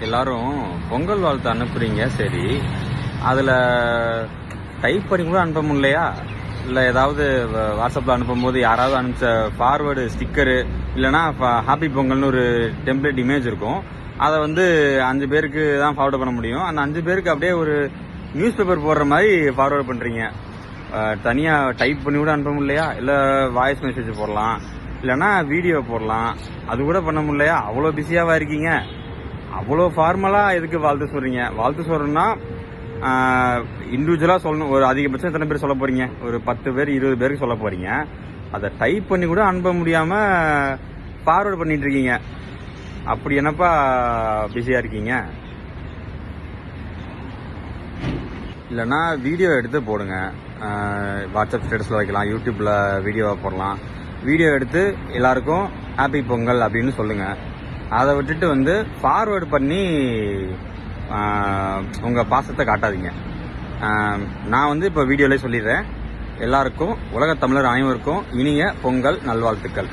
எல்லாரும் பொங்கல் வாழ்த்து அனுப்புறீங்க, சரி. அதில் டைப் பண்ணி கூட அனுப்ப முடியலையா? இல்லை ஏதாவது வாட்ஸ்அப்பில் அனுப்பும்போது யாராவது அனுப்பிச்ச ஃபார்வேர்டு ஸ்டிக்கரு இல்லைனா ஹாப்பி பொங்கல்னு ஒரு டெம்ப்ளேட் இமேஜ் இருக்கும். அதை 5 பேருக்கு தான் ஃபார்வர்டு பண்ண முடியும். அந்த 5 பேருக்கு அப்படியே ஒரு நியூஸ் பேப்பர் போடுற மாதிரி ஃபார்வர்டு பண்ணுறீங்க. தனியாக டைப் பண்ணி கூட அனுப்ப முடியலையா? இல்லை வாய்ஸ் மெசேஜ் போடலாம், இல்லைனா வீடியோ போடலாம், அது கூட பண்ண முடியலையா? அவ்வளோ பிஸியாவா இருக்கீங்க? அவ்வளோ ஃபார்மலாக எதுக்கு வாழ்த்து சொல்கிறீங்க? வாழ்த்து சொல்கிறேன்னா இண்டிவிஜுவலாக சொல்லணும். ஒரு அதிகபட்சம் எத்தனை பேர் சொல்ல போகிறீங்க? ஒரு 10 பேர் 20 பேருக்கு சொல்ல போகிறீங்க. அதை டைப் பண்ணி கூட அனுப்ப முடியாமல் ஃபார்வர்டு பண்ணிட்டு இருக்கீங்க. அப்படி என்னப்பா பிஸியாக இருக்கீங்க? இல்லைன்னா வீடியோ எடுத்து போடுங்க. வாட்ஸ்அப் ஸ்டேட்டஸில் வைக்கலாம், யூடியூப்பில் வீடியோவை போடலாம். வீடியோ எடுத்து எல்லாருக்கும் ஹாப்பி பொங்கல் அப்படின்னு சொல்லுங்கள். அதை விட்டுட்டு ஃபார்வேர்டு பண்ணி உங்கள் பாசத்தை காட்டாதீங்க. நான் இப்போ வீடியோவிலே சொல்லிடுறேன். எல்லாருக்கும், உலகத் தமிழர் அனைவருக்கும் இனிய பொங்கல் நல்வாழ்த்துக்கள்.